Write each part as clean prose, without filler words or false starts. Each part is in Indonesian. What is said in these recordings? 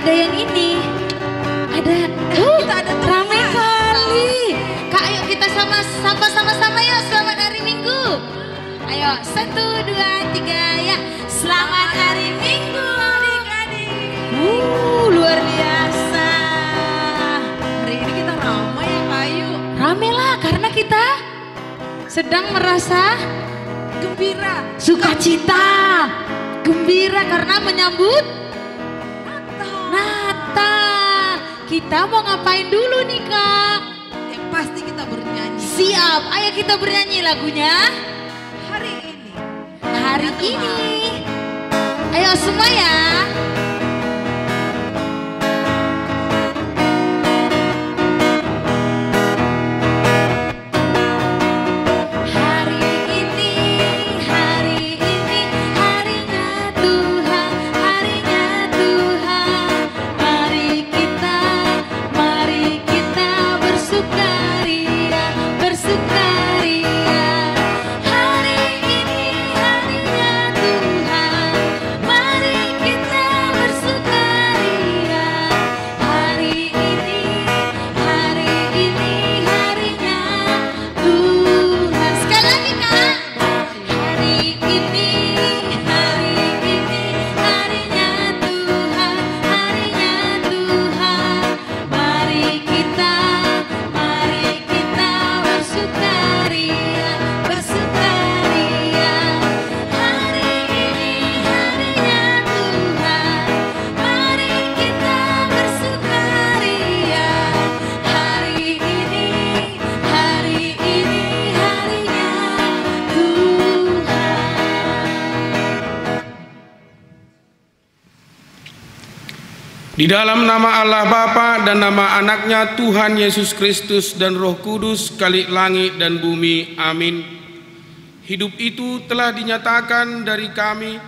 ada yang ini. Ada, kita ada ramai kali. Kak, ayo kita sama-sama yuk, selamat hari Minggu. Ayo, 1, 2, 3, ya. Selamat hari Minggu adik-adik. Luar biasa. Hari ini kita ramai ya Kak Ayu. Ramai lah, karena kita sedang merasa Gembira. sukacita. Gembira karena menyambut Natal. Kita mau ngapain dulu nih Kak? Yang pasti kita bernyanyi. Siap, ayo kita bernyanyi lagunya. Hari ini. Hari ini. Ayo semua ya. Di dalam nama Allah Bapa dan nama anaknya Tuhan Yesus Kristus dan Roh Kudus, kali langit dan bumi. Amin. Hidup itu telah dinyatakan dari kami,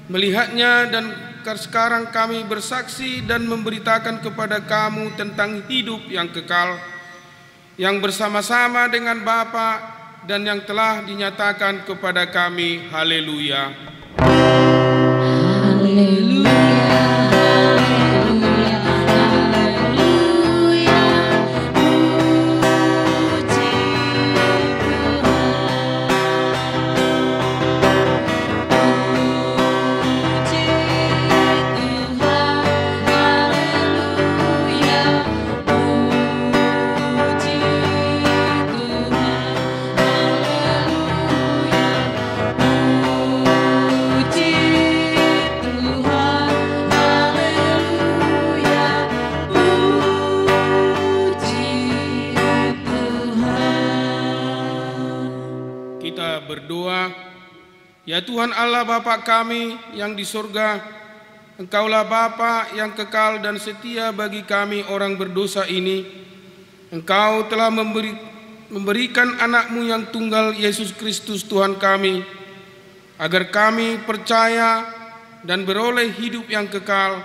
melihatnya, dan sekarang kami bersaksi dan memberitakan kepada kamu tentang hidup yang kekal, yang bersama-sama dengan Bapa dan yang telah dinyatakan kepada kami. Haleluya. Haleluya. Berdoa. Ya Tuhan Allah Bapa kami yang di surga, Engkaulah Bapa yang kekal dan setia bagi kami orang berdosa ini. Engkau telah memberikan anakmu yang tunggal, Yesus Kristus Tuhan kami, agar kami percaya dan beroleh hidup yang kekal.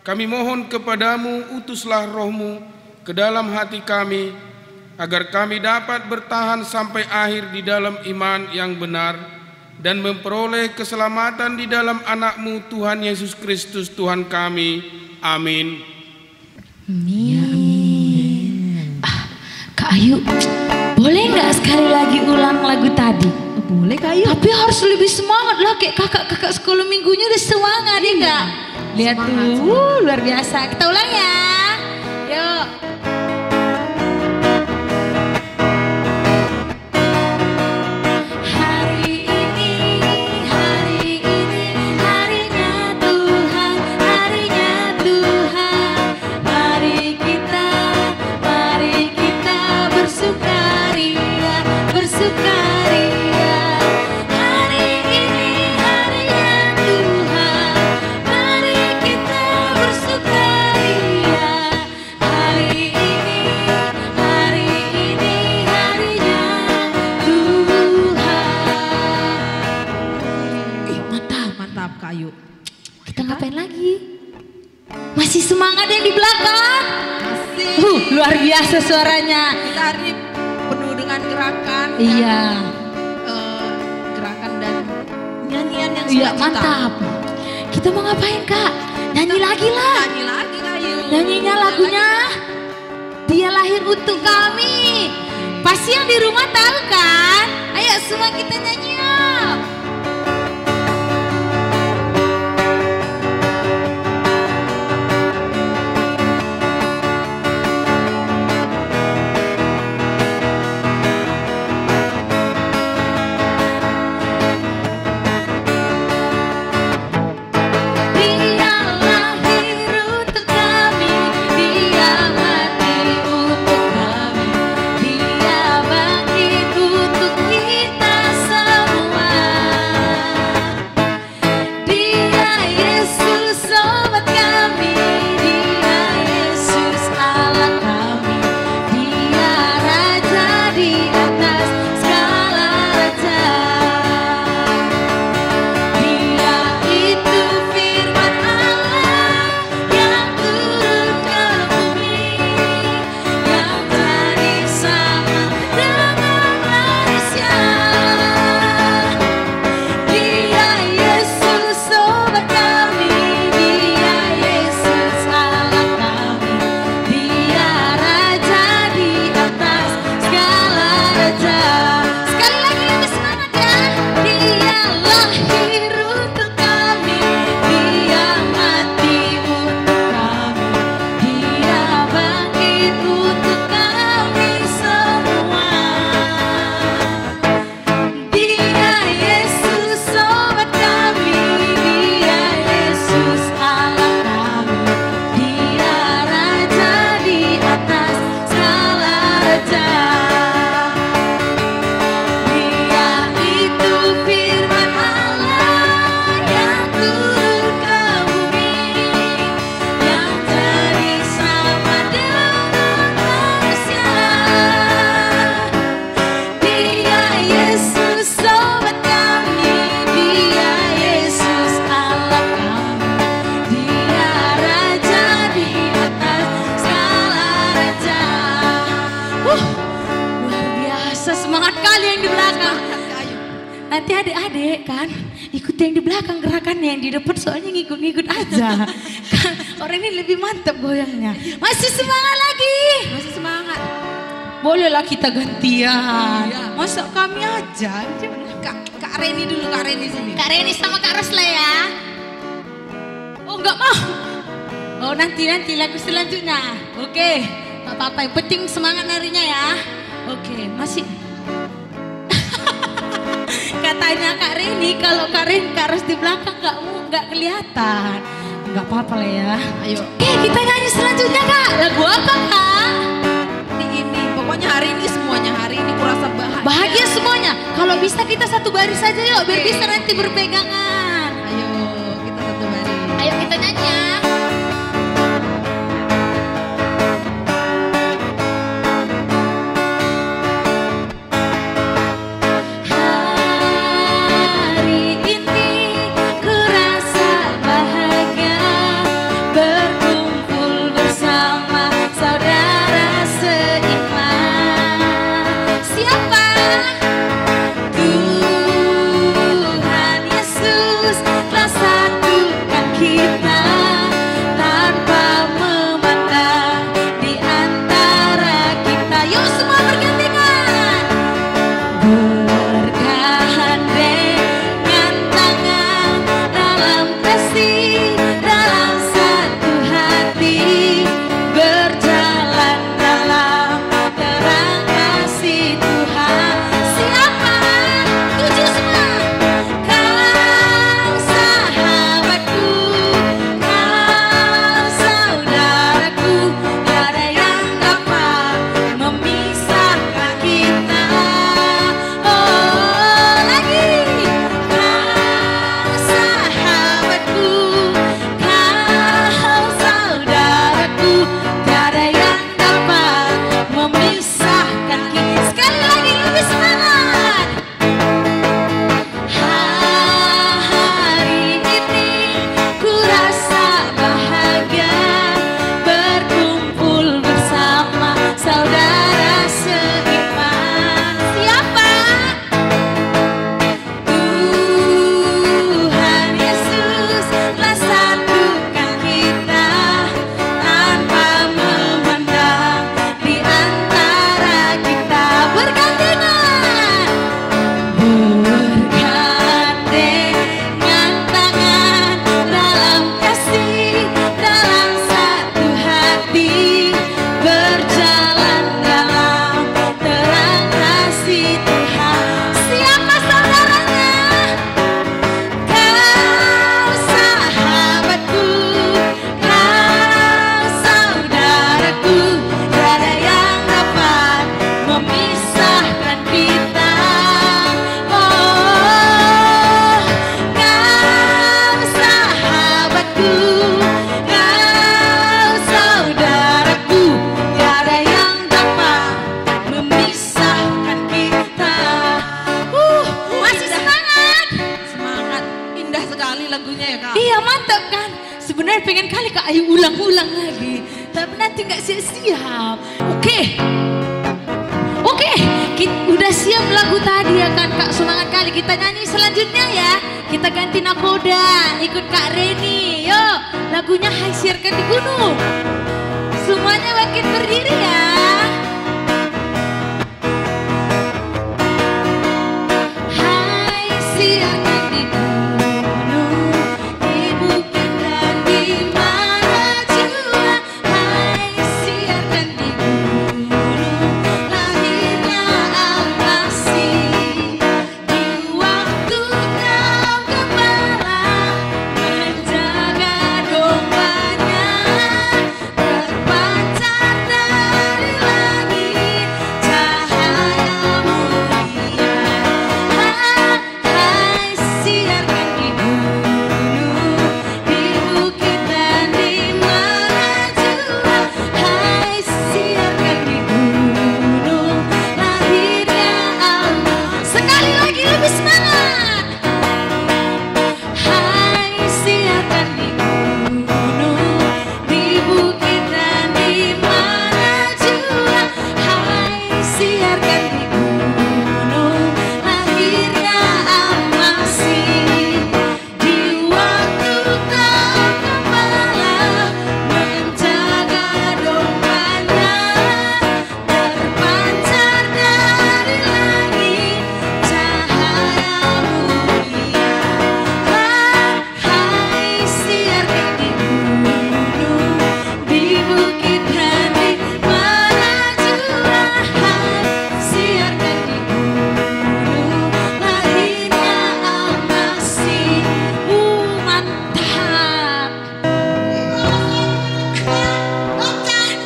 Kami mohon kepadamu, utuslah rohmu ke dalam hati kami, agar kami dapat bertahan sampai akhir di dalam iman yang benar dan memperoleh keselamatan di dalam anakmu Tuhan Yesus Kristus Tuhan kami. Amin. Amin. Kak Ayu, boleh nggak sekali lagi ulang lagu tadi? Boleh Kak Ayu. Tapi harus lebih semangat lah, kayak kakak-kakak sekolah minggunya udah semangat ya enggak? Lihat tuh, luar biasa. Kita ulang ya. Yuk. Masih semangat yang di belakang? Masih. Luar biasa suaranya. Kita hari ini penuh dengan gerakan. Iya. Gerakan dan nyanyian yang Iya, sukacita. mantap. Kita mau ngapain Kak? Nyanyi lagi lah. Nyanyi lagi Kayu. Nyanyinya lagunya Dia Lahir Untuk Kami. Pasti yang di rumah tahu kan? Ayo semua kita nyanyi yuk. Semangat kali yang di belakang. Nanti adik-adik kan ikut yang di belakang gerakannya, yang di depan soalnya ngikut-ngikut aja. Kan orang ini lebih mantap goyangnya. Masih semangat lagi. Masih semangat. Bolehlah kita gantian. Iya. Masa kami aja. Kak Reni dulu, Kak Reni sini. Kak Reni sama Kak Rosla ya. Oh enggak mau. Oh nanti lagu selanjutnya. Oke, tak apa-apa. Yang penting semangat narinya ya. Oke, masih. Katanya Kak Reni kalau Kak Reni harus di belakang nggak kelihatan. Nggak apa-apa lah ya. Ayo. Oke, kita nyanyi selanjutnya Kak. Lagu apa Kak? Ini pokoknya hari ini semuanya, hari ini kurasa bahagia. Bahagia semuanya. Kalau bisa kita satu baris saja yuk, biar bisa nanti berpegangan. Ayo kita satu baris. Ayo kita nyanyi ya. Tuhan Yesus sekali lagunya ya Kak. Iya mantap kan. Sebenarnya pengen kali Kak Ayu ulang-ulang lagi. Tapi nanti nggak siap-siap. Oke, udah siap lagu tadi ya kan Kak. Semangat kali kita nyanyi selanjutnya ya. Kita ganti nakoda, ikut Kak Reni. Yo, lagunya Hai Siarkan di Gunung. Semuanya makin berdiri ya. Hai siarkan di gunung, di bukit dan di mana jua. Hai siarkan di gunung, lahirnya Al-Masih. Di waktu kau gembala menjaga dombanya, terpancar dari langit cahaya mulia. Hai siarkan di gunung, di bukit dan di mana jua. Hai siarkan di gunung, lahirnya Allah. Sekali lagi lebih semangat. Hai siarkan di gunung, di bukit dan di mana jua. Hai siarkan di gunung, lahirnya Al-Masih. Di waktu kau gembala menjaga dombanya, terpancar dari langit cahaya mulia. Hai siarkan di gunung, di bukit dan di mana jua. Hai siarkan di gunung, lahirnya Al-Masih. Mantap.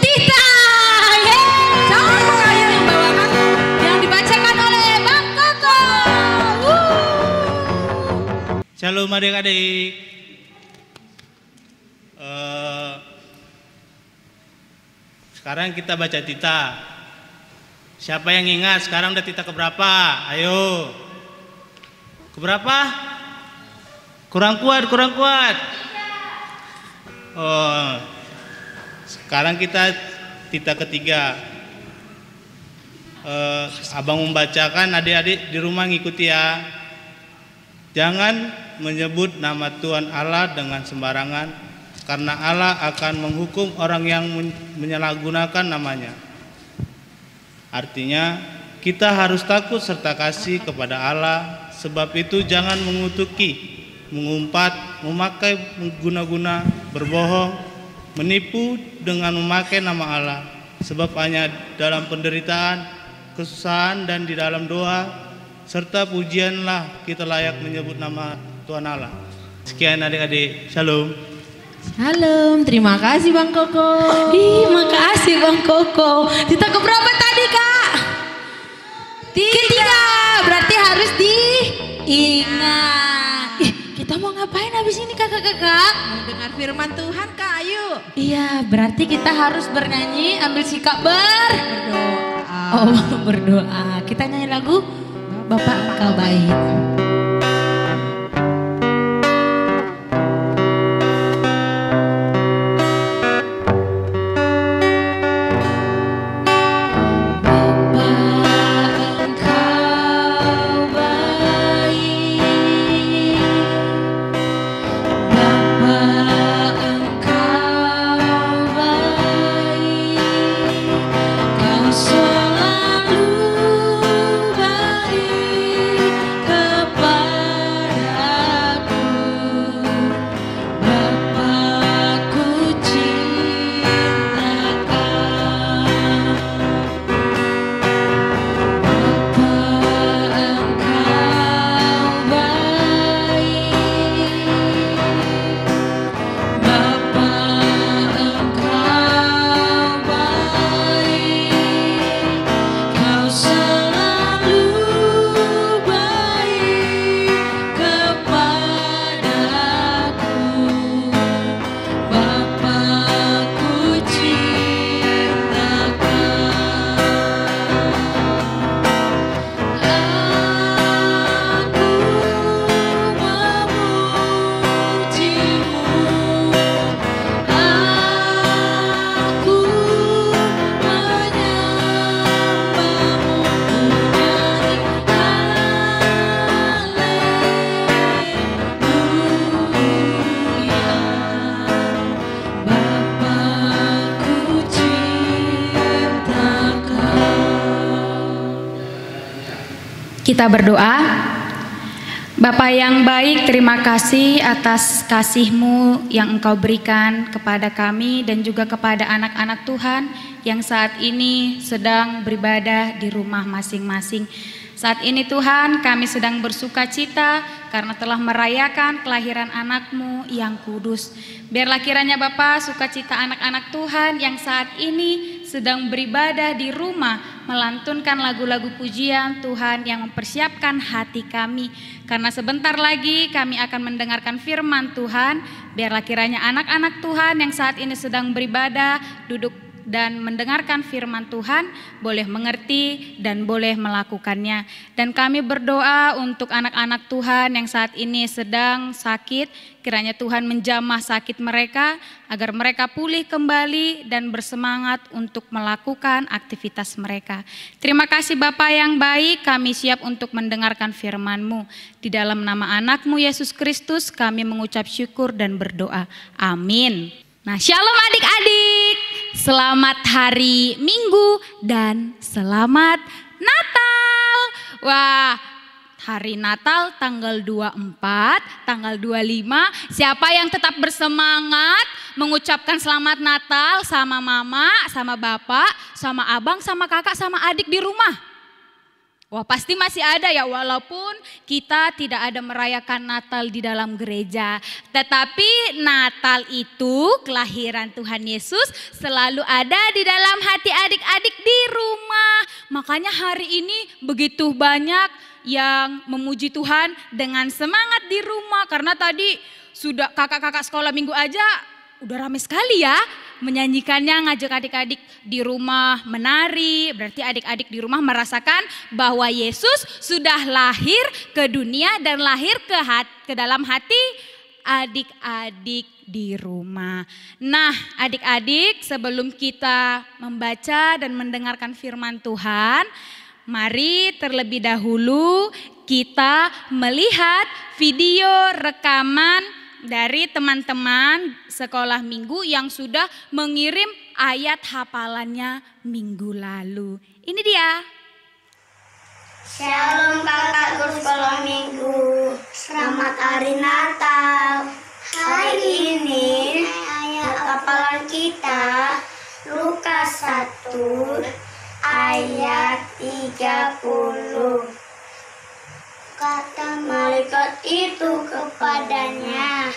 Tita, yeay. Siapa Kak Ayu yang bawakan? Yang dibacakan oleh Bang Koko. Shalom adik-adik. Sekarang kita baca Tita. Siapa yang ingat sekarang udah Tita keberapa? Ayo. Keberapa? Kurang kuat. Oh, sekarang kita Tita ketiga. Abang membacakan, adik-adik di rumah ngikuti ya. Jangan menyebut nama Tuhan Allah dengan sembarangan, karena Allah akan menghukum orang yang menyalahgunakan namanya. Artinya, kita harus takut serta kasih kepada Allah. Sebab itu jangan mengutuki, mengumpat, memakai guna-guna, berbohong, menipu dengan memakai nama Allah. Sebab hanya dalam penderitaan, kesusahan dan di dalam doa serta pujianlah kita layak menyebut nama Tuhan Allah. Sekian adik-adik, shalom. Shalom, terima kasih Bang Koko. Ih, makasih Bang Koko. Tita keberapa tadi Kak? Ketiga. Berarti harus diingat. Ih, kita mau ngapain habis ini kakak-kakak? Mau dengar firman Tuhan Kak Ayu. Iya, berarti kita harus bernyanyi, ambil sikap Berdoa. berdoa. Kita nyanyi lagu Bapak Engkau Baik. Selalu baik kepada Kita berdoa. Bapa yang baik, terima kasih atas kasih-Mu yang Engkau berikan kepada kami dan juga kepada anak-anak Tuhan yang saat ini sedang beribadah di rumah masing-masing. Saat ini Tuhan, kami sedang bersuka cita karena telah merayakan kelahiran anak-Mu yang kudus. Biarlah kiranya Bapa, sukacita anak-anak Tuhan yang saat ini sedang beribadah di rumah, melantunkan lagu-lagu pujian Tuhan yang mempersiapkan hati kami. Karena sebentar lagi kami akan mendengarkan firman Tuhan. Biarlah kiranya anak-anak Tuhan yang saat ini sedang beribadah, duduk dan mendengarkan firman Tuhan, boleh mengerti dan boleh melakukannya. Dan kami berdoa untuk anak-anak Tuhan yang saat ini sedang sakit, kiranya Tuhan menjamah sakit mereka, agar mereka pulih kembali dan bersemangat untuk melakukan aktivitas mereka. Terima kasih Bapa yang baik, kami siap untuk mendengarkan firman-Mu. Di dalam nama anak-Mu Yesus Kristus kami mengucap syukur dan berdoa. Amin. Nah, shalom adik-adik, selamat hari Minggu dan selamat Natal. Wah, hari Natal tanggal 24, tanggal 25, siapa yang tetap bersemangat mengucapkan selamat Natal sama mama, sama bapak, sama abang, sama kakak, sama adik di rumah? Wah, pasti masih ada ya, walaupun kita tidak ada merayakan Natal di dalam gereja. Tetapi Natal itu, kelahiran Tuhan Yesus selalu ada di dalam hati adik-adik di rumah. Makanya hari ini begitu banyak yang memuji Tuhan dengan semangat di rumah. Karena tadi sudah kakak-kakak sekolah minggu aja udah ramai sekali ya menyanyikannya, ngajak adik-adik di rumah menari. Berarti adik-adik di rumah merasakan bahwa Yesus sudah lahir ke dunia dan lahir ke dalam hati adik-adik di rumah. Nah, adik-adik, sebelum kita membaca dan mendengarkan firman Tuhan, mari terlebih dahulu kita melihat video rekaman dari teman-teman sekolah minggu yang sudah mengirim ayat hafalannya minggu lalu. Ini dia. Shalom kakakku sekolah minggu, selamat hari Natal. Hari ini ayat hafalan kita Lukas 1 ayat 30. Kata malaikat itu kepadanya,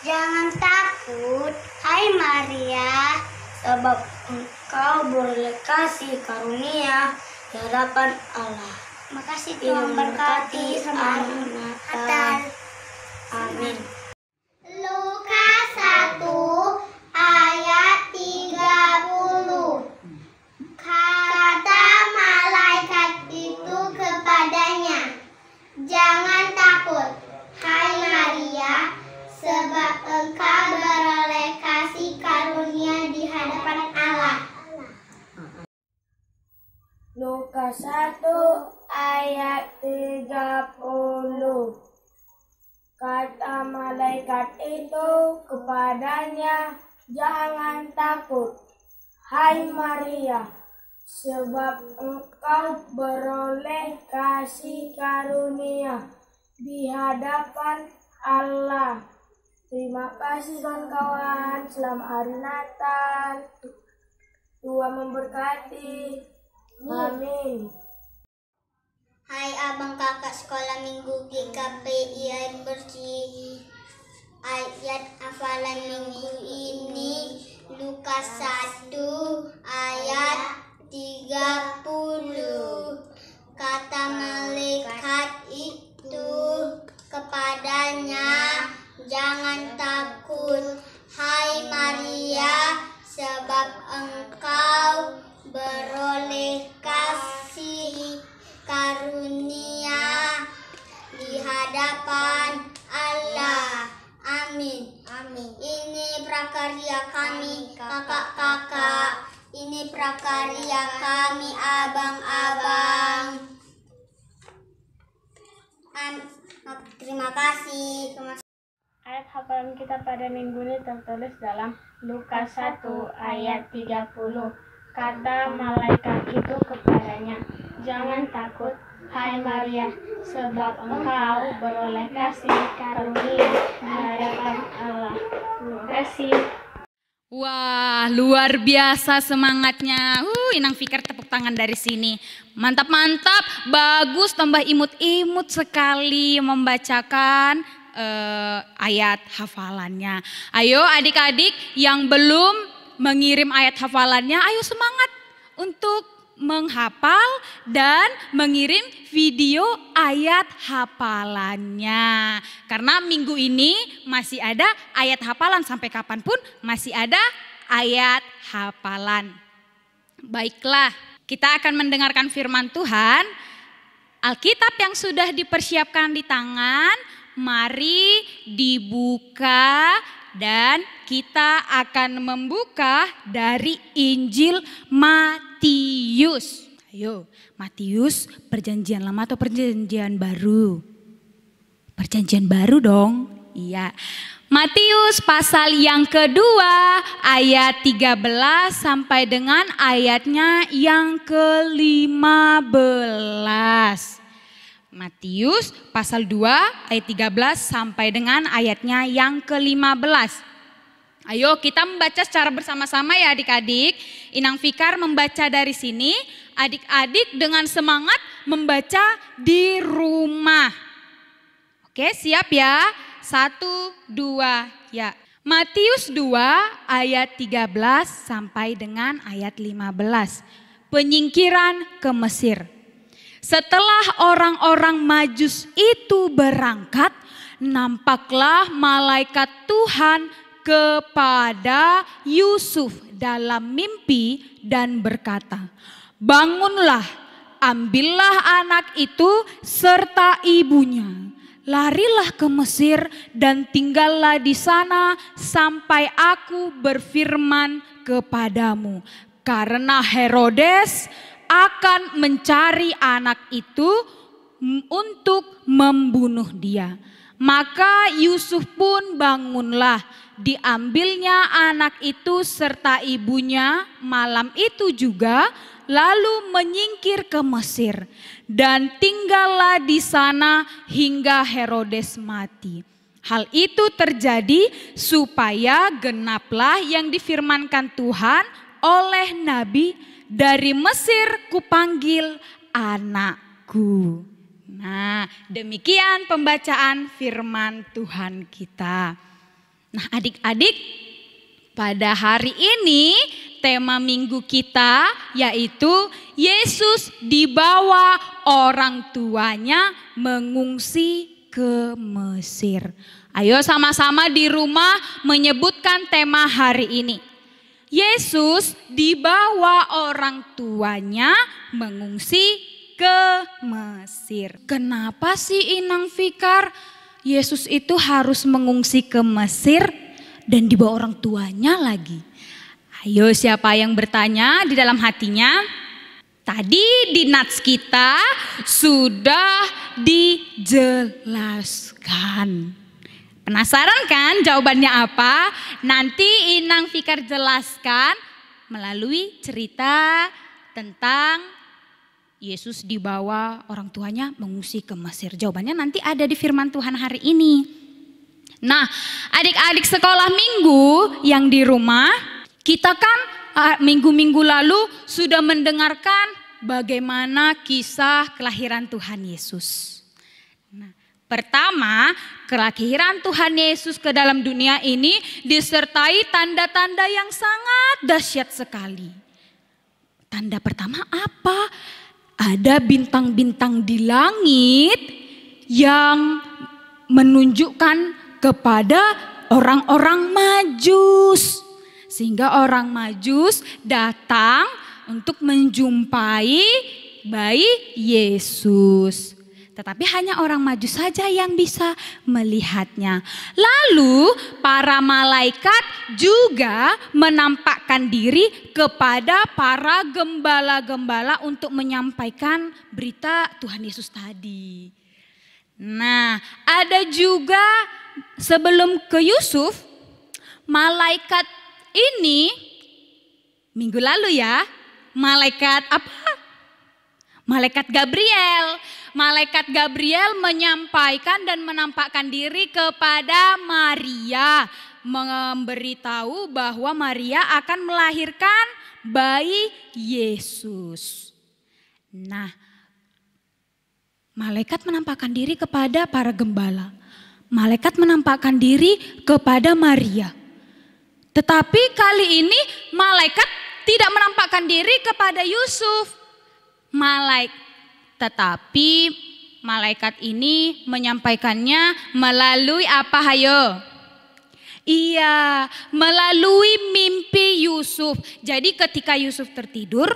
jangan takut, hai Maria, sebab engkau beroleh kasih karunia di hadapan Allah. Makasih Tuhan berkati hari Natal. Amin. Lukas 1 ayat 30. Kata malaikat itu kepadanya, jangan takut, hai Maria, sebab engkau beroleh kasih karunia di hadapan Allah. Lukas 1 ayat 30. Kata malaikat itu kepadanya, jangan takut, hai Maria, sebab engkau beroleh kasih karunia di hadapan Allah. Terima kasih kawan-kawan, selamat hari Natal. Tuhan memberkati. Amin. Hai abang kakak sekolah minggu GKPI air bersih. Ayat hafalan minggu ini Lukas 1 ayat 30. Kata malaikat itu kepadanya, jangan takut, hai Maria, sebab engkau beroleh kasih karunia di hadapan Allah. Amin. Amin. Ini prakarya kami kakak-kakak. Ini prakarya kami abang-abang. Terima kasih. Ayat hafalan kita pada minggu ini tertulis dalam Lukas 1 ayat 30. Kata malaikat itu kepadanya, jangan takut, Hai Maria, sebab engkau beroleh kasih karunia di hadapan Allah. Terima kasih. Wah, luar biasa semangatnya. Inang Fikar tepuk tangan dari sini. Mantap-mantap, bagus, tambah imut-imut sekali membacakan ayat hafalannya. Ayo adik-adik yang belum mengirim ayat hafalannya, ayo semangat untuk menghafal dan mengirim video ayat hafalannya. Karena minggu ini masih ada ayat hafalan, sampai kapanpun masih ada ayat hafalan. Baiklah, kita akan mendengarkan firman Tuhan. Alkitab yang sudah dipersiapkan di tangan, mari dibuka dan kita akan membuka dari Injil Matius. Ayo, Matius perjanjian lama atau perjanjian baru? Perjanjian baru dong. Iya. Matius pasal yang kedua ayat 13 sampai dengan ayatnya yang ke-15. Matius pasal 2 ayat 13 sampai dengan ayatnya yang ke-15. Ayo kita membaca secara bersama-sama ya adik-adik. Inang Fikar membaca dari sini, adik-adik dengan semangat membaca di rumah. Oke, siap ya? 1, 2, ya. Matius 2 ayat 13 sampai dengan ayat 15. Penyingkiran ke Mesir. Setelah orang-orang Majus itu berangkat, nampaklah malaikat Tuhan kepada Yusuf dalam mimpi dan berkata, "Bangunlah, ambillah anak itu serta ibunya, larilah ke Mesir dan tinggallah di sana sampai aku berfirman kepadamu, karena Herodes akan mencari anak itu untuk membunuh dia." Maka Yusuf pun bangunlah, diambilnya anak itu serta ibunya malam itu juga, lalu menyingkir ke Mesir dan tinggallah di sana hingga Herodes mati. Hal itu terjadi supaya genaplah yang difirmankan Tuhan oleh nabi, "Dari Mesir kupanggil anakku." Nah, demikian pembacaan firman Tuhan kita. Nah, adik-adik, pada hari ini tema minggu kita yaitu Yesus dibawa orang tuanya mengungsi ke Mesir. Ayo sama-sama di rumah menyebutkan tema hari ini. Yesus dibawa orang tuanya mengungsi ke Mesir. Kenapa sih Inang Fikar Yesus itu harus mengungsi ke Mesir dan dibawa orang tuanya lagi? Ayo siapa yang bertanya di dalam hatinya? Tadi di nats kita sudah dijelaskan. Penasaran kan jawabannya apa? Nanti Inang Fikar jelaskan melalui cerita tentang Yesus dibawa orang tuanya mengungsi ke Mesir. Jawabannya nanti ada di firman Tuhan hari ini. Nah, adik-adik sekolah minggu yang di rumah, kita kan minggu-minggu lalu sudah mendengarkan bagaimana kisah kelahiran Tuhan Yesus. Nah, pertama, kelahiran Tuhan Yesus ke dalam dunia ini disertai tanda-tanda yang sangat dahsyat sekali. Tanda pertama apa? Ada bintang-bintang di langit yang menunjukkan kepada orang-orang Majus. Sehingga orang Majus datang untuk menjumpai bayi Yesus. Tetapi hanya orang Majus saja yang bisa melihatnya. Lalu para malaikat juga menampakkan diri kepada para gembala-gembala untuk menyampaikan berita Tuhan Yesus tadi. Nah, ada juga sebelum ke Yusuf, malaikat ini minggu lalu ya, malaikat apa? Malaikat Gabriel. Malaikat Gabriel menyampaikan dan menampakkan diri kepada Maria, memberitahu bahwa Maria akan melahirkan bayi Yesus. Nah, malaikat menampakkan diri kepada para gembala. Malaikat menampakkan diri kepada Maria. Tetapi kali ini malaikat tidak menampakkan diri kepada Yusuf. Tetapi malaikat ini menyampaikannya melalui apa, hayo? Iya, melalui mimpi Yusuf. Jadi ketika Yusuf tertidur,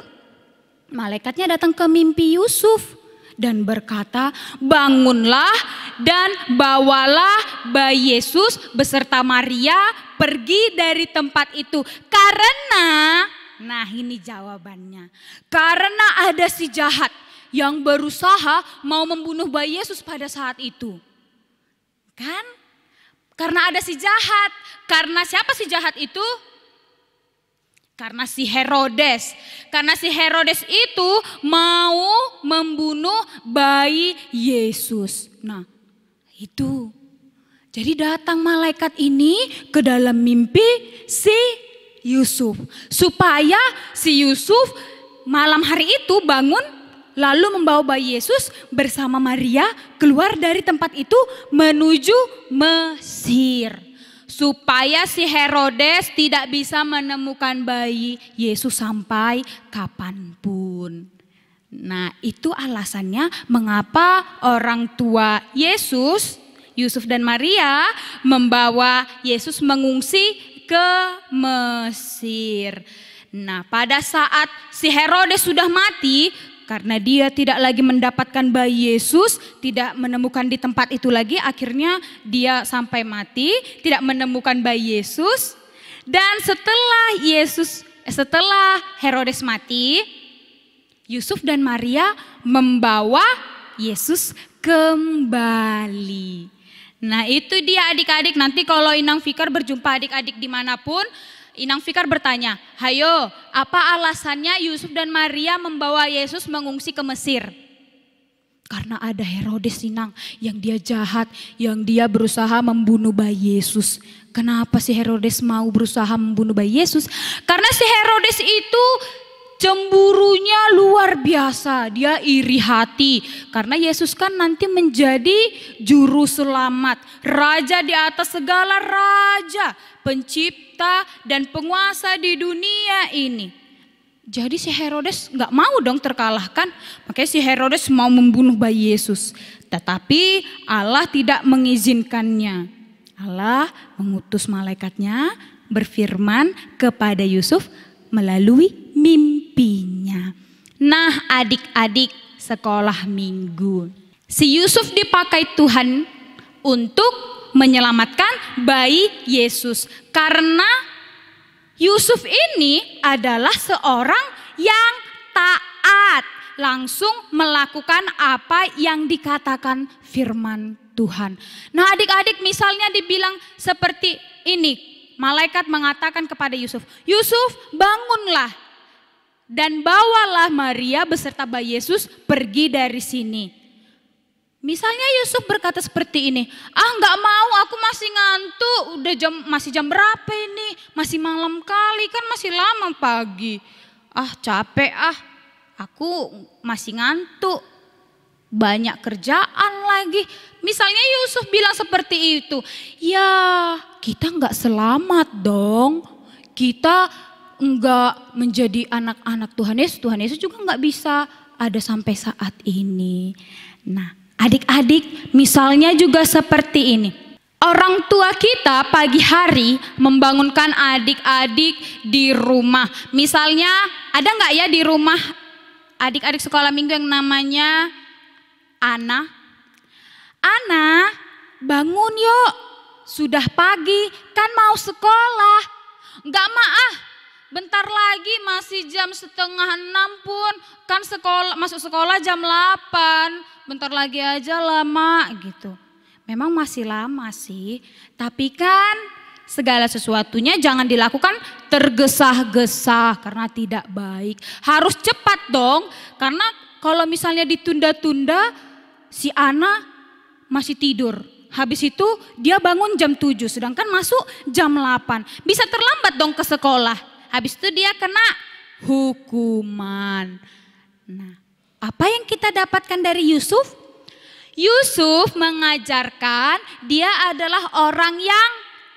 malaikatnya datang ke mimpi Yusuf dan berkata, bangunlah dan bawalah bayi Yesus beserta Maria pergi dari tempat itu. Karena, nah ini jawabannya. Karena ada si jahat yang berusaha mau membunuh bayi Yesus pada saat itu. Kan? Karena ada si jahat. Karena siapa si jahat itu? Karena si Herodes. Karena si Herodes itu mau membunuh bayi Yesus. Nah, itu. Jadi datang malaikat ini ke dalam mimpi si Yusuf. Supaya si Yusuf malam hari itu bangun lalu membawa bayi Yesus bersama Maria keluar dari tempat itu menuju Mesir. Supaya si Herodes tidak bisa menemukan bayi Yesus sampai kapanpun. Nah, itu alasannya mengapa orang tua Yesus, Yusuf dan Maria, membawa Yesus mengungsi ke Mesir. Nah, pada saat si Herodes sudah mati, karena dia tidak lagi mendapatkan bayi Yesus, tidak menemukan di tempat itu lagi, akhirnya dia sampai mati, tidak menemukan bayi Yesus. Dan setelah Herodes mati, Yusuf dan Maria membawa Yesus kembali. Nah, itu dia adik-adik, nanti kalau Inang Fikar berjumpa adik-adik dimanapun, Inang Fikar bertanya, hayo apa alasannya Yusuf dan Maria membawa Yesus mengungsi ke Mesir? Karena ada Herodes, Inang, yang dia jahat, yang dia berusaha membunuh bayi Yesus. Kenapa si Herodes mau berusaha membunuh bayi Yesus? Karena si Herodes itu cemburunya luar biasa, dia iri hati. Karena Yesus kan nanti menjadi juru selamat, raja di atas segala raja, pencipta dan penguasa di dunia ini. Jadi si Herodes gak mau dong terkalahkan, makanya si Herodes mau membunuh bayi Yesus. Tetapi Allah tidak mengizinkannya. Allah mengutus malaikatnya berfirman kepada Yusuf melalui mimpinya. Nah, adik-adik sekolah minggu, si Yusuf dipakai Tuhan untuk menyelamatkan bayi Yesus. Karena Yusuf ini adalah seorang yang taat, langsung melakukan apa yang dikatakan firman Tuhan. Nah, adik-adik misalnya dibilang seperti ini, malaikat mengatakan kepada Yusuf, Yusuf bangunlah dan bawalah Maria beserta bayi Yesus pergi dari sini. Misalnya Yusuf berkata seperti ini, nggak mau, aku masih ngantuk, masih jam berapa ini, masih malam kali, kan masih lama pagi. Capek aku masih ngantuk, banyak kerjaan lagi. Misalnya Yusuf bilang seperti itu, ya kita nggak selamat dong, kita nggak menjadi anak-anak Tuhan Yesus. Tuhan Yesus juga nggak bisa ada sampai saat ini. Nah, adik-adik misalnya juga seperti ini. Orang tua kita pagi hari membangunkan adik-adik di rumah. Misalnya ada nggak ya di rumah adik-adik sekolah minggu yang namanya Ana? Ana, bangun yuk, sudah pagi, kan mau sekolah. Enggak bentar lagi masih jam 5:30 pun, kan masuk sekolah jam 8. Bentar lagi aja lama gitu. Memang masih lama sih, tapi kan segala sesuatunya jangan dilakukan tergesa-gesa karena tidak baik. Harus cepat dong, karena kalau misalnya ditunda-tunda, si Ana masih tidur. Habis itu dia bangun jam 7, sedangkan masuk jam 8. Bisa terlambat dong ke sekolah. Habis itu dia kena hukuman. Nah, apa yang kita dapatkan dari Yusuf? Yusuf mengajarkan dia adalah orang yang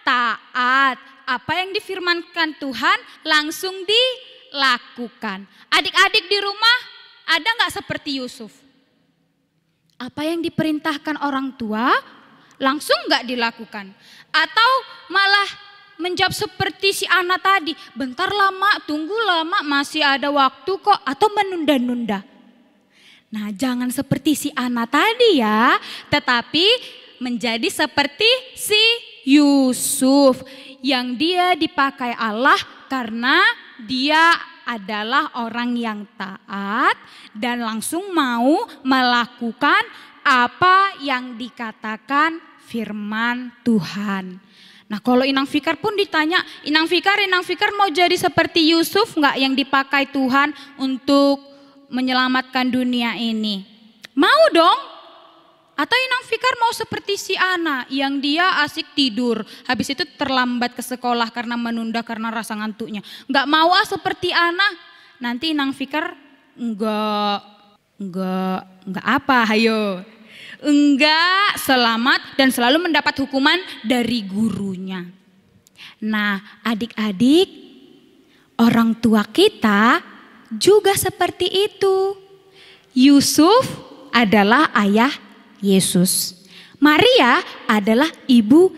taat. Apa yang difirmankan Tuhan langsung dilakukan. Adik-adik di rumah ada nggak seperti Yusuf? Apa yang diperintahkan orang tua langsung nggak dilakukan? Atau malah menjawab seperti si Ana tadi, bentar lama, tunggu lama, masih ada waktu kok, atau menunda-nunda. Nah, jangan seperti si Ana tadi ya, tetapi menjadi seperti si Yusuf yang dia dipakai Allah karena dia adalah orang yang taat dan langsung mau melakukan apa yang dikatakan firman Tuhan. Nah, kalau Inang Fikar pun ditanya, Inang Fikar mau jadi seperti Yusuf nggak yang dipakai Tuhan untuk menyelamatkan dunia ini? Mau dong. Atau Inang Fikar mau seperti si Ana yang dia asik tidur, habis itu terlambat ke sekolah karena menunda karena rasa ngantuknya. Nggak mau seperti Ana, nanti Inang Fikar enggak apa, hayo. Enggak selamat dan selalu mendapat hukuman dari gurunya. Nah, adik-adik, orang tua kita juga seperti itu. Yusuf adalah ayah Yesus. Maria adalah ibu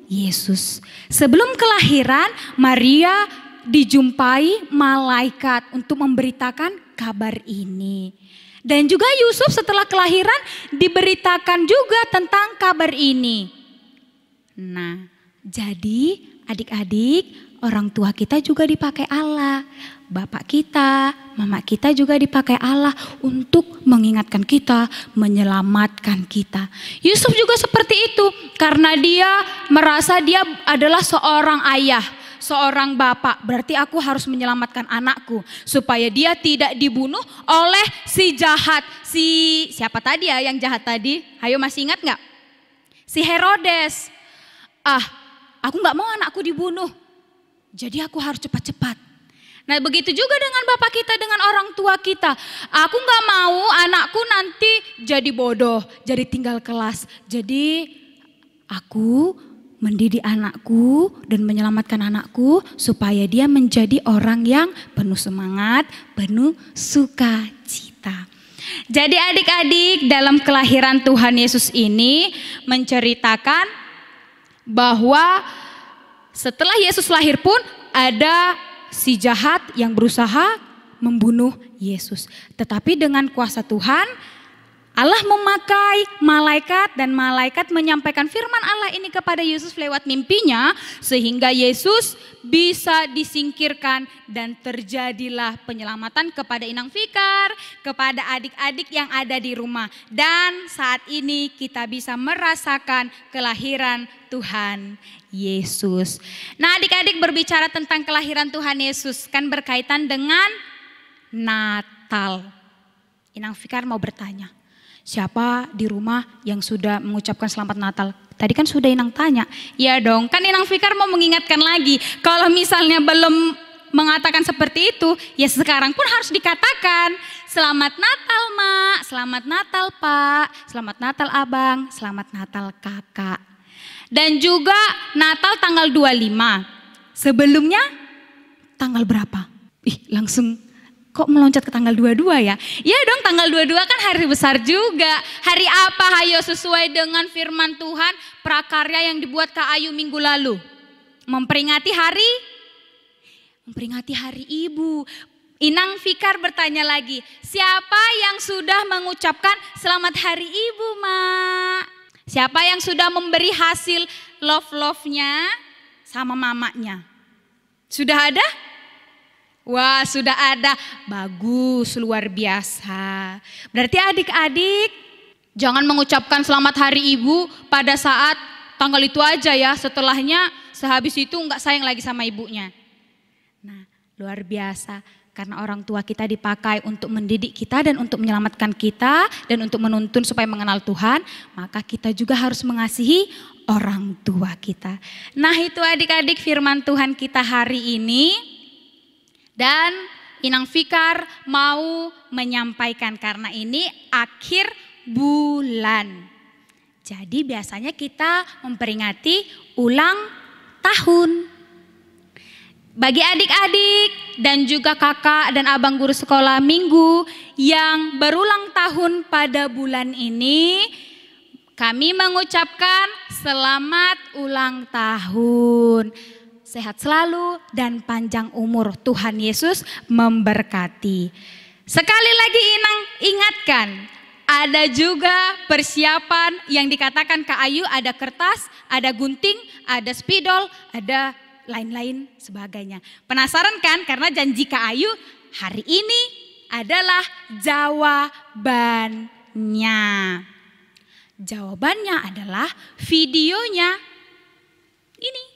Yesus. Sebelum kelahiran, Maria dijumpai malaikat untuk memberitakan kabar ini. Dan juga Yusuf setelah kelahiran diberitakan juga tentang kabar ini. Nah, jadi adik-adik, orang tua kita juga dipakai Allah. Bapak kita, mama kita juga dipakai Allah untuk mengingatkan kita, menyelamatkan kita. Yusuf juga seperti itu karena dia merasa dia adalah seorang ayah, seorang bapak. Berarti aku harus menyelamatkan anakku supaya dia tidak dibunuh oleh si jahat. Siapa tadi ya yang jahat tadi? Ayo, masih ingat nggak? Si Herodes. Aku nggak mau anakku dibunuh. Jadi aku harus cepat-cepat. Nah, begitu juga dengan bapak kita, dengan orang tua kita. Aku nggak mau anakku nanti jadi bodoh, jadi tinggal kelas. Jadi aku mendidik anakku dan menyelamatkan anakku supaya dia menjadi orang yang penuh semangat, penuh sukacita. Jadi adik-adik, dalam kelahiran Tuhan Yesus ini menceritakan bahwa setelah Yesus lahir pun ada si jahat yang berusaha membunuh Yesus. Tetapi dengan kuasa Tuhan, Allah memakai malaikat dan malaikat menyampaikan firman Allah ini kepada Yesus lewat mimpinya. Sehingga Yesus bisa disingkirkan dan terjadilah penyelamatan kepada Inang Fikar, kepada adik-adik yang ada di rumah. Dan saat ini kita bisa merasakan kelahiran Tuhan Yesus. Nah, adik-adik, berbicara tentang kelahiran Tuhan Yesus kan berkaitan dengan Natal. Inang Fikar mau bertanya, siapa di rumah yang sudah mengucapkan selamat Natal? Tadi kan sudah Inang tanya. Ya dong, kan Inang Fikar mau mengingatkan lagi. Kalau misalnya belum mengatakan seperti itu, ya sekarang pun harus dikatakan. Selamat Natal Mak, selamat Natal Pak, selamat Natal Abang, selamat Natal Kakak. Dan juga Natal tanggal 25. Sebelumnya tanggal berapa? Langsung kok meloncat ke tanggal 22 ya? Ya dong, tanggal 22 kan hari besar juga. Hari apa? Hayo, sesuai dengan firman Tuhan, prakarya yang dibuat Kak Ayu minggu lalu. Memperingati hari Ibu. Inang Fikar bertanya lagi, siapa yang sudah mengucapkan selamat hari Ibu, Mak? Siapa yang sudah memberi hasil love-nya sama mamanya? Sudah ada? Wah, sudah ada. Bagus, luar biasa. Berarti adik-adik jangan mengucapkan selamat hari Ibu pada saat tanggal itu aja ya. Setelahnya sehabis itu enggak sayang lagi sama ibunya. Nah, luar biasa. Karena orang tua kita dipakai untuk mendidik kita dan untuk menyelamatkan kita dan untuk menuntun supaya mengenal Tuhan, maka kita juga harus mengasihi orang tua kita. Nah, itu adik-adik firman Tuhan kita hari ini. Dan Inang Fikar mau menyampaikan karena ini akhir bulan. Jadi biasanya kita memperingati ulang tahun. Bagi adik-adik dan juga kakak dan abang guru sekolah minggu yang berulang tahun pada bulan ini, kami mengucapkan selamat ulang tahun. Sehat selalu dan panjang umur. Tuhan Yesus memberkati. Sekali lagi Inang ingatkan, ada juga persiapan yang dikatakan Kak Ayu, ada kertas, ada gunting, ada spidol, ada lain-lain sebagainya. Penasaran kan? Karena janji Kak Ayu hari ini adalah jawabannya. Jawabannya adalah videonya ini.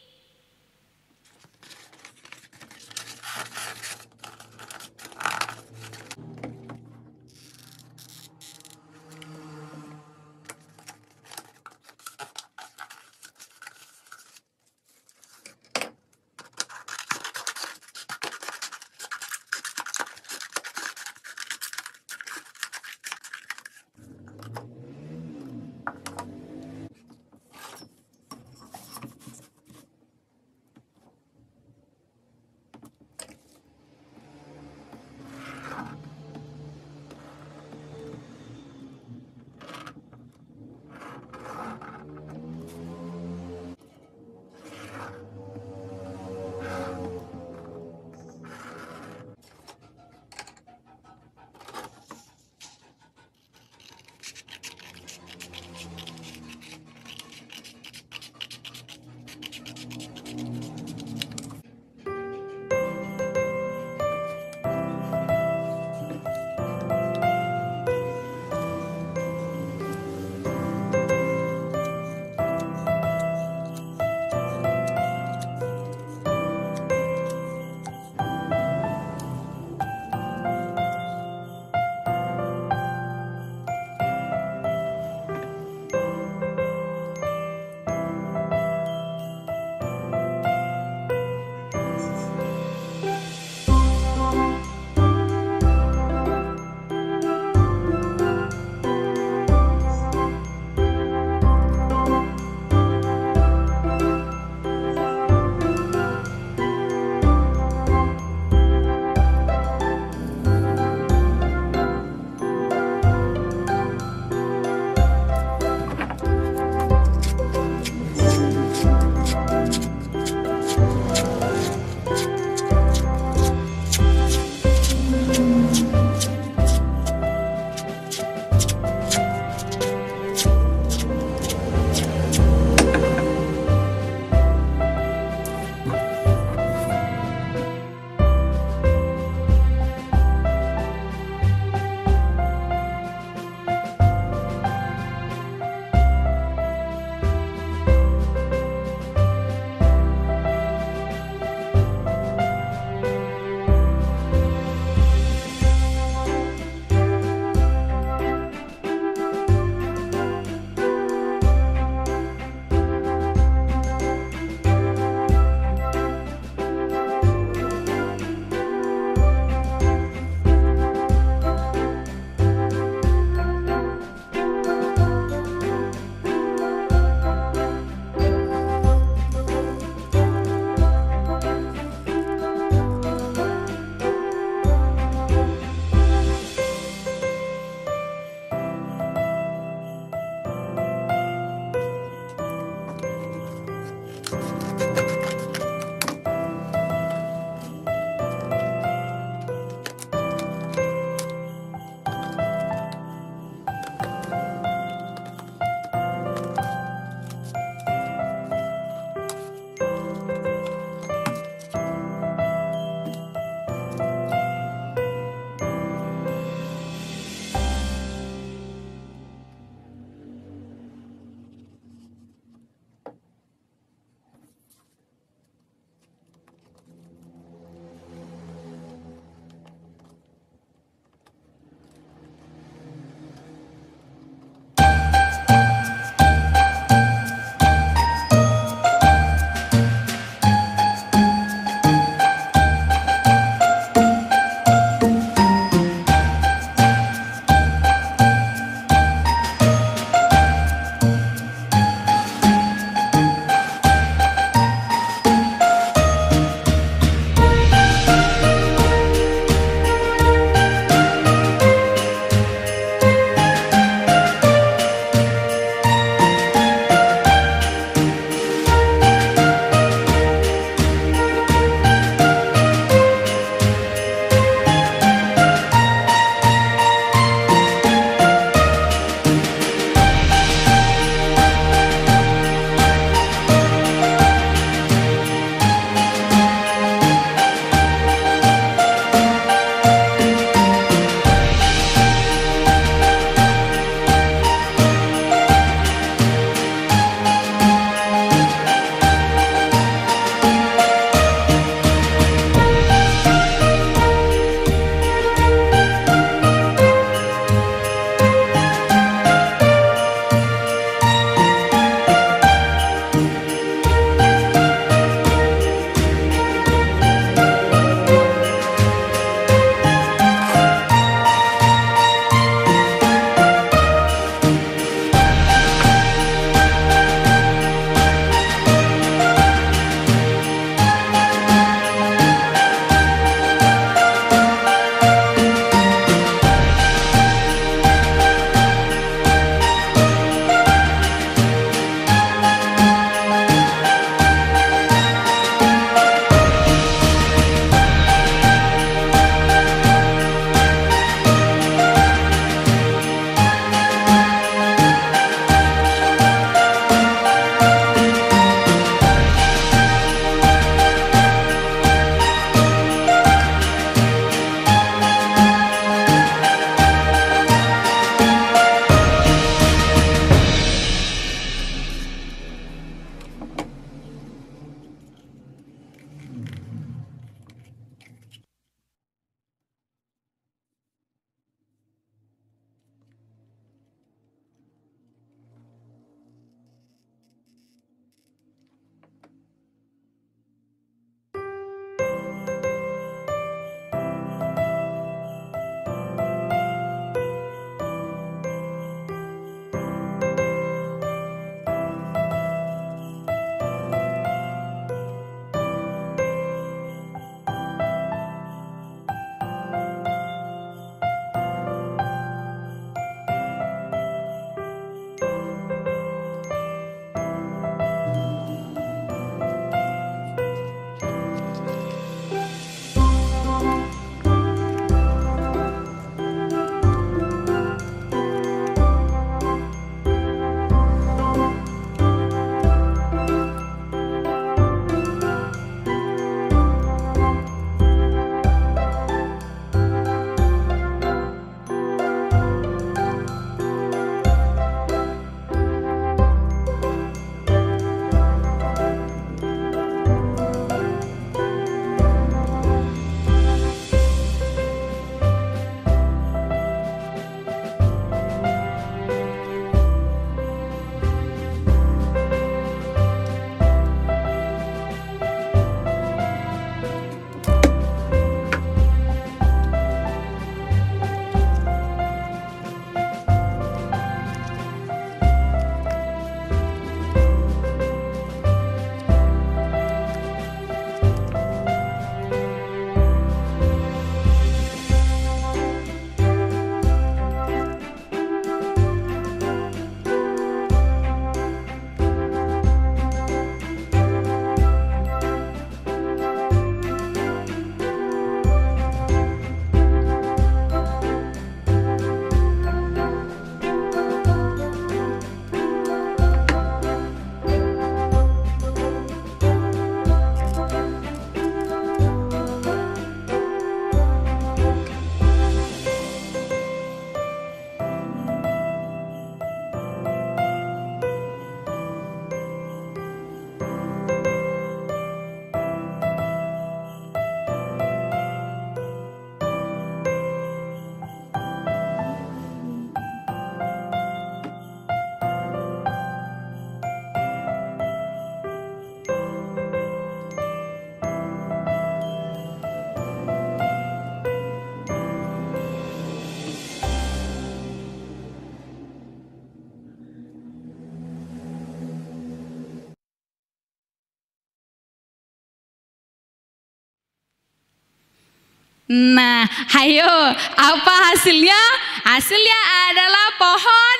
Nah, ayo, apa hasilnya? Hasilnya adalah pohon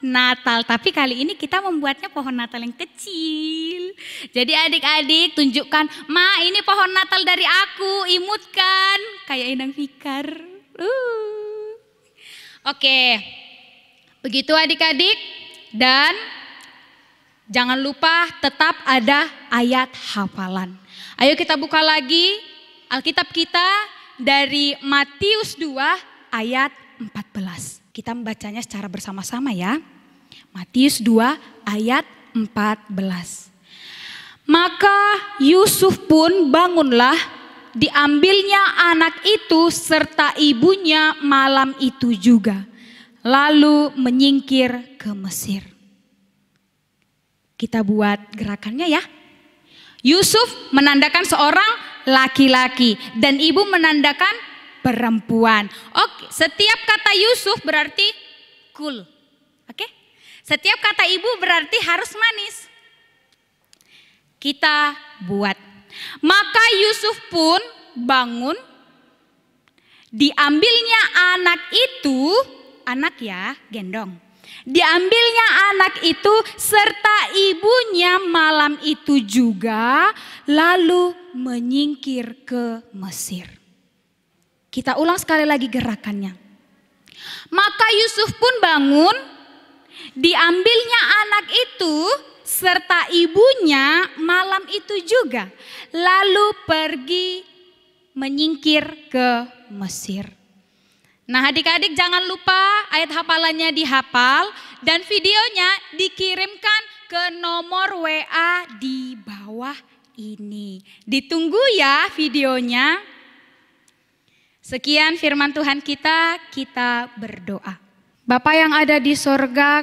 Natal. Tapi kali ini kita membuatnya pohon Natal yang kecil. Jadi adik-adik tunjukkan, Ma, ini pohon Natal dari aku, imutkan. Kayak Inang Fikar. Oke, begitu adik-adik. Dan jangan lupa tetap ada ayat hafalan. Ayo kita buka lagi Alkitab kita dari Matius 2 ayat 14. Kita membacanya secara bersama-sama ya. Matius 2 ayat 14. Maka Yusuf pun bangunlah, diambilnya anak itu serta ibunya malam itu juga, lalu menyingkir ke Mesir. Kita buat gerakannya ya. Yusuf menandakan seorang laki-laki dan ibu menandakan perempuan. Oke, setiap kata Yusuf berarti cool. Oke? Setiap kata ibu berarti harus manis. Kita buat. Maka Yusuf pun bangun, diambilnya anak itu, anak ya, gendong. Diambilnya anak itu serta ibunya malam itu juga, lalu menyingkir ke Mesir. Kita ulang sekali lagi gerakannya. Maka Yusuf pun bangun, diambilnya anak itu serta ibunya malam itu juga, lalu pergi menyingkir ke Mesir. Nah adik-adik jangan lupa ayat hafalannya dihafal dan videonya dikirimkan ke nomor WA di bawah ini. Ditunggu ya videonya. Sekian firman Tuhan kita berdoa. Bapa yang ada di sorga,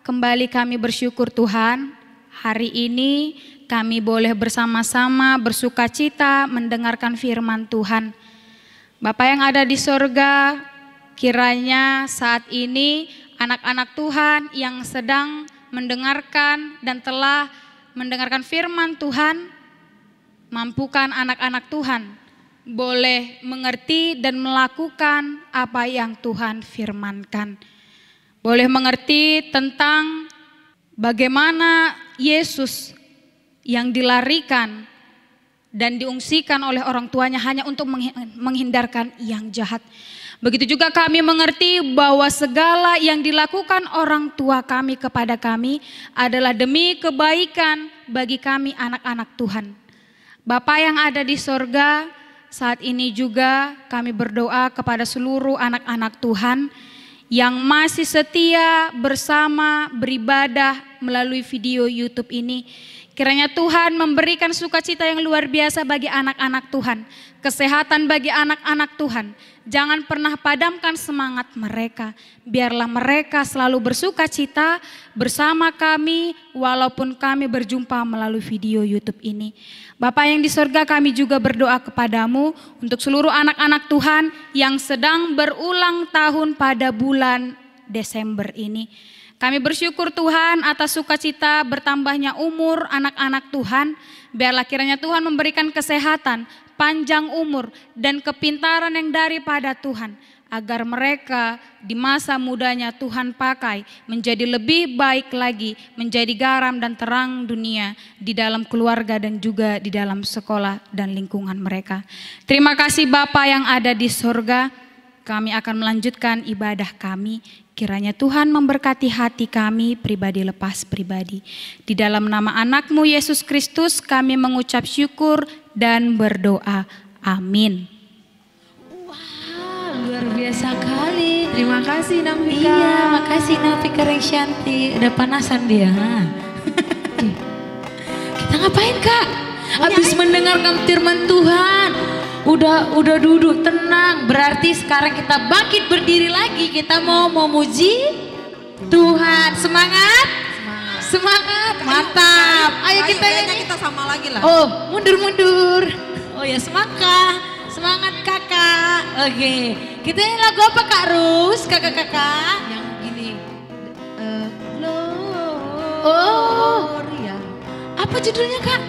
kembali kami bersyukur Tuhan. Hari ini kami boleh bersama-sama bersuka cita mendengarkan firman Tuhan. Bapa yang ada di sorga, kiranya saat ini anak-anak Tuhan yang sedang mendengarkan dan telah mendengarkan firman Tuhan, mampukan anak-anak Tuhan boleh mengerti dan melakukan apa yang Tuhan firmankan. Boleh mengerti tentang bagaimana Yesus yang dilarikan dan diungsikan oleh orang tuanya hanya untuk menghindarkan yang jahat. Begitu juga kami mengerti bahwa segala yang dilakukan orang tua kami kepada kami adalah demi kebaikan bagi kami anak-anak Tuhan. Bapa yang ada di sorga, saat ini juga kami berdoa kepada seluruh anak-anak Tuhan yang masih setia bersama beribadah melalui video YouTube ini. Kiranya Tuhan memberikan sukacita yang luar biasa bagi anak-anak Tuhan. Kesehatan bagi anak-anak Tuhan. Jangan pernah padamkan semangat mereka. Biarlah mereka selalu bersukacita bersama kami walaupun kami berjumpa melalui video YouTube ini. Bapa yang di sorga, kami juga berdoa kepadamu untuk seluruh anak-anak Tuhan yang sedang berulang tahun pada bulan Desember ini. Kami bersyukur Tuhan atas sukacita bertambahnya umur anak-anak Tuhan. Biarlah kiranya Tuhan memberikan kesehatan, panjang umur, dan kepintaran yang daripada Tuhan. Agar mereka di masa mudanya Tuhan pakai menjadi lebih baik lagi, menjadi garam dan terang dunia di dalam keluarga dan juga di dalam sekolah dan lingkungan mereka. Terima kasih Bapa yang ada di sorga. Kami akan melanjutkan ibadah kami. Kiranya Tuhan memberkati hati kami pribadi lepas pribadi. Di dalam nama anak-Mu Yesus Kristus kami mengucap syukur dan berdoa. Amin. Wah, luar biasa kali. Terima kasih Nafika. Iya, makasih Nafika Rengsyanti. Udah panasan dia. Kita ngapain Kak? Habis mendengarkan firman Tuhan. Udah duduk tenang. Berarti sekarang kita bangkit berdiri lagi. Kita mau memuji Tuhan. Semangat? Semangat. Mantap. Ayo kita nyanyi. Kita sama lagi lah. Oh, mundur. Oh ya, semangat kakak. Oke. Kita nyanyi lagu apa Kak Rus? Kakak-kakak. Yang gini. Oh. Gloria. Apa judulnya Kak?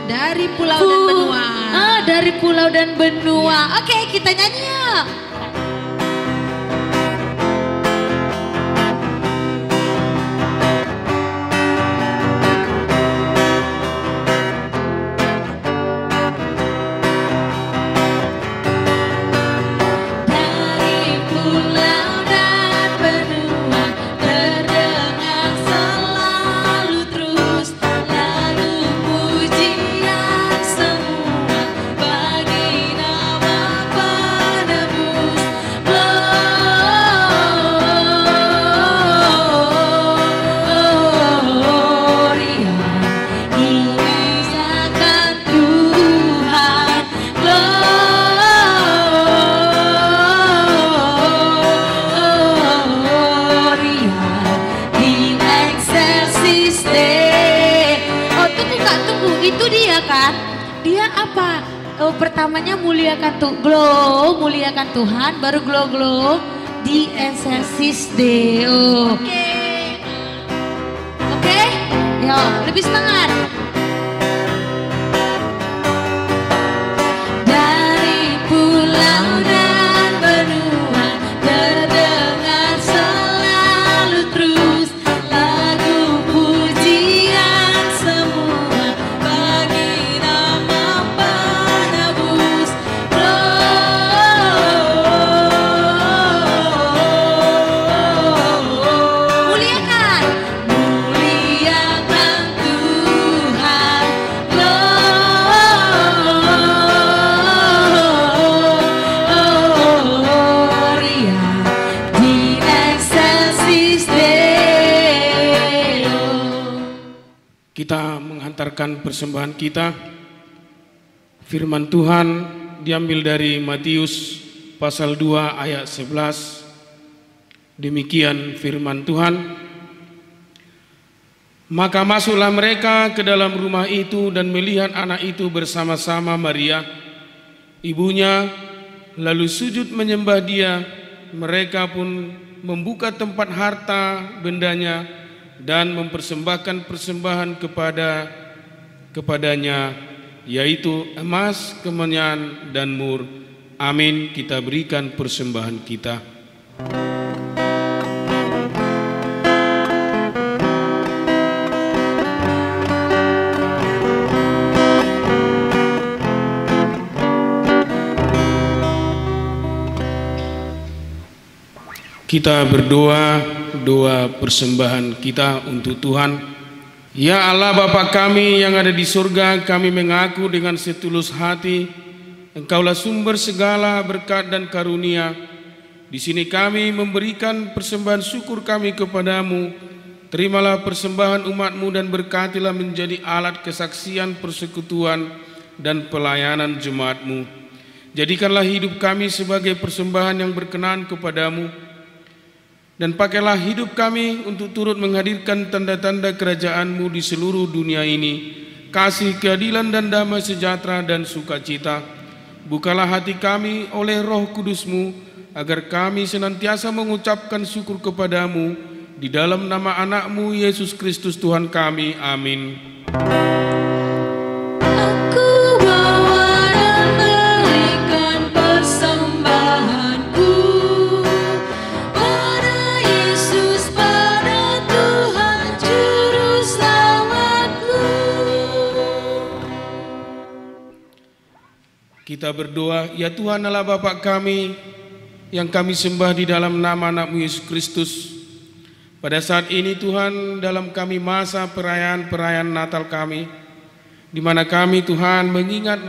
Dari pulau dan benua. Dari pulau dan benua. Oke, kita nyanyi yuk. Pertamanya muliakan muliakan Tuhan, baru glow di Excelsis Deo. Oke, yuk lebih semangat. Dari pulau dan benua terdengar selalu terus lagu pujian semua bagi nama penebus. Muliakan Tuhan, Gloria di Excelsis Deo. Kita menghantarkan persembahan kita. Firman Tuhan diambil dari Matius pasal 2 ayat 11. Demikian firman Tuhan. Maka masuklah mereka ke dalam rumah itu dan melihat anak itu bersama-sama Maria, ibunya, lalu sujud menyembah dia. Mereka pun membuka tempat harta bendanya dan mempersembahkan persembahan kepadanya, yaitu emas, kemenyan, dan mur. Amin. Kita berikan persembahan kita. Kita berdoa, doa persembahan kita untuk Tuhan. Ya Allah Bapa kami yang ada di surga, kami mengaku dengan setulus hati, Engkaulah sumber segala berkat dan karunia. Di sini kami memberikan persembahan syukur kami kepadamu. Terimalah persembahan umat-Mu dan berkatilah menjadi alat kesaksian persekutuan dan pelayanan jemaat-Mu. Jadikanlah hidup kami sebagai persembahan yang berkenan kepadamu. Dan pakailah hidup kami untuk turut menghadirkan tanda-tanda kerajaan-Mu di seluruh dunia ini. Kasih, keadilan dan damai sejahtera dan sukacita. Bukalah hati kami oleh Roh Kudus-Mu, agar kami senantiasa mengucapkan syukur kepadamu. Di dalam nama anak-Mu Yesus Kristus Tuhan kami. Amin. Kita berdoa, ya Tuhan Allah Bapa kami yang kami sembah di dalam nama anak-Mu Yesus Kristus. Pada saat ini Tuhan, dalam kami masa perayaan Natal kami, di mana kami Tuhan mengingat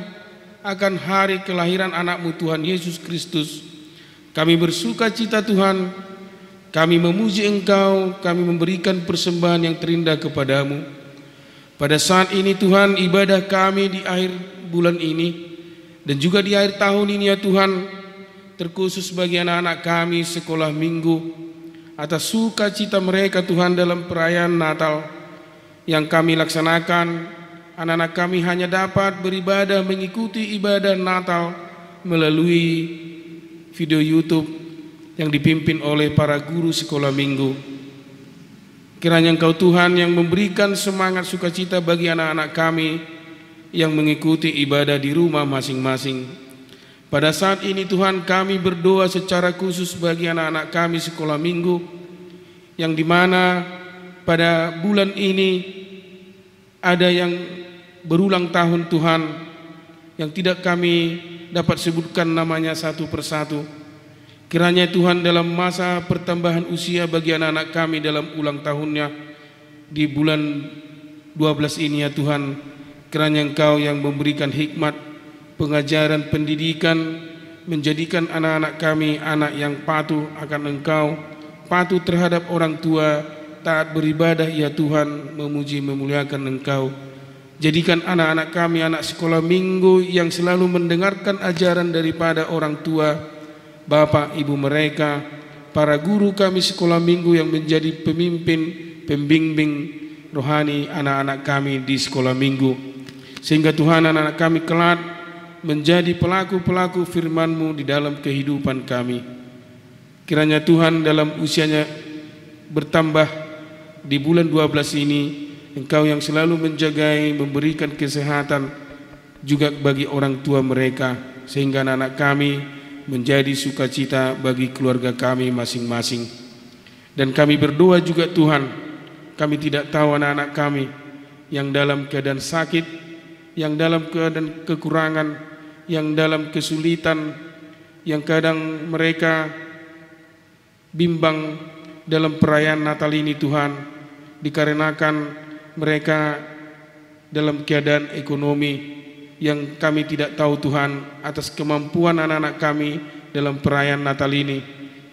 akan hari kelahiran anak-Mu Tuhan Yesus Kristus. Kami bersuka cita Tuhan, kami memuji Engkau, kami memberikan persembahan yang terindah kepadamu. Pada saat ini Tuhan, ibadah kami di akhir bulan ini dan juga di akhir tahun ini ya Tuhan, terkhusus bagi anak-anak kami sekolah minggu, atas sukacita mereka Tuhan dalam perayaan Natal yang kami laksanakan. Anak-anak kami hanya dapat beribadah mengikuti ibadah Natal melalui video YouTube yang dipimpin oleh para guru sekolah minggu. Kiranya Engkau Tuhan yang memberikan semangat sukacita bagi anak-anak kami yang mengikuti ibadah di rumah masing-masing. Pada saat ini Tuhan, kami berdoa secara khusus bagi anak-anak kami sekolah minggu, yang dimana pada bulan ini ada yang berulang tahun Tuhan, yang tidak kami dapat sebutkan namanya satu persatu. Kiranya Tuhan, dalam masa pertambahan usia bagi anak-anak kami dalam ulang tahunnya di bulan 12 ini ya Tuhan, kiranya Engkau yang memberikan hikmat, pengajaran, pendidikan, menjadikan anak-anak kami anak yang patuh akan Engkau, patuh terhadap orang tua, taat beribadah ya Tuhan, memuji memuliakan Engkau. Jadikan anak-anak kami anak sekolah minggu yang selalu mendengarkan ajaran daripada orang tua, bapak ibu mereka, para guru kami sekolah minggu yang menjadi pemimpin, pembimbing rohani anak-anak kami di sekolah minggu. Sehingga Tuhan, anak-anak kami kelak menjadi pelaku-pelaku firman-Mu di dalam kehidupan kami. Kiranya Tuhan, dalam usianya bertambah di bulan 12 ini, Engkau yang selalu menjagai, memberikan kesehatan juga bagi orang tua mereka, sehingga anak-anak kami menjadi sukacita bagi keluarga kami masing-masing. Dan kami berdoa juga Tuhan, kami tidak tahu anak-anak kami yang dalam keadaan sakit, yang dalam keadaan kekurangan, yang dalam kesulitan, yang kadang mereka bimbang dalam perayaan Natal ini Tuhan, dikarenakan mereka dalam keadaan ekonomi yang kami tidak tahu Tuhan atas kemampuan anak-anak kami dalam perayaan Natal ini.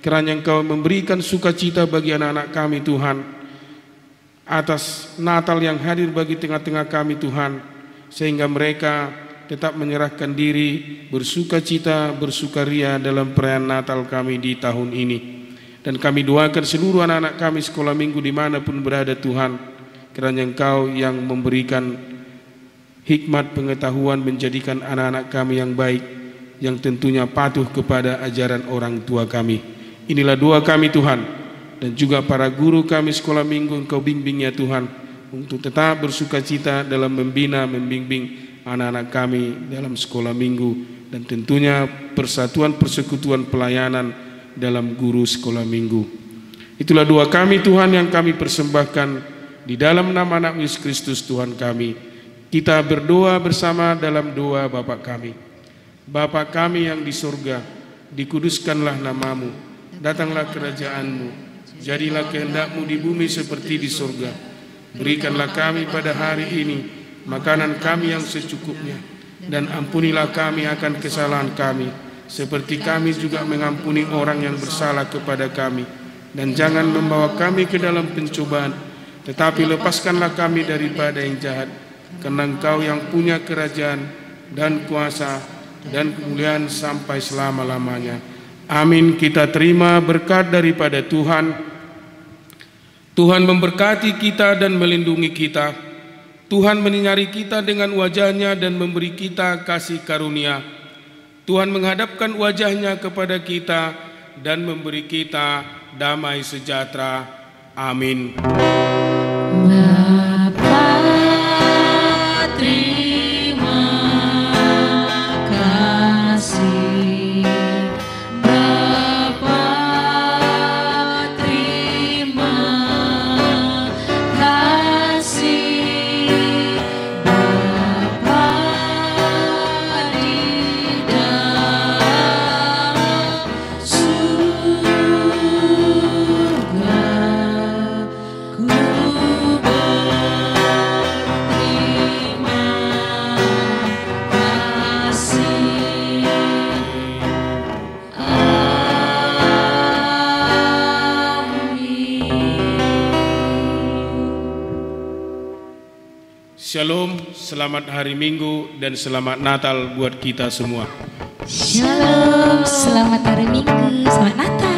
Kiranya Engkau memberikan sukacita bagi anak-anak kami Tuhan atas Natal yang hadir bagi tengah-tengah kami Tuhan, sehingga mereka tetap menyerahkan diri, bersukacita, bersukaria dalam perayaan Natal kami di tahun ini. Dan kami doakan seluruh anak-anak kami sekolah minggu dimanapun berada Tuhan, kiranya Engkau yang memberikan hikmat pengetahuan menjadikan anak-anak kami yang baik, yang tentunya patuh kepada ajaran orang tua kami. Inilah doa kami Tuhan, dan juga para guru kami sekolah minggu Engkau bimbing ya Tuhan, untuk tetap bersukacita dalam membina, membimbing anak-anak kami dalam sekolah minggu, dan tentunya persatuan persekutuan pelayanan dalam guru sekolah minggu. Itulah doa kami Tuhan yang kami persembahkan di dalam nama anak Yesus Kristus Tuhan kami. Kita berdoa bersama dalam doa Bapa kami. Bapa kami yang di surga, dikuduskanlah namamu, datanglah kerajaan-Mu, jadilah kehendak-Mu di bumi seperti di surga. Berikanlah kami pada hari ini makanan kami yang secukupnya, dan ampunilah kami akan kesalahan kami, seperti kami juga mengampuni orang yang bersalah kepada kami. Dan jangan membawa kami ke dalam pencobaan, tetapi lepaskanlah kami daripada yang jahat, karena Engkau yang punya kerajaan dan kuasa dan kemuliaan sampai selama-lamanya. Amin. Kita terima berkat daripada Tuhan. Tuhan memberkati kita dan melindungi kita. Tuhan menyinari kita dengan wajah-Nya dan memberi kita kasih karunia. Tuhan menghadapkan wajah-Nya kepada kita dan memberi kita damai sejahtera. Amin. Bapa, terima kasih. Bapa, terima kasih. Bapa di dalam surga, ku Shalom, selamat hari Minggu dan selamat Natal buat kita semua. Shalom, selamat hari Minggu, selamat Natal.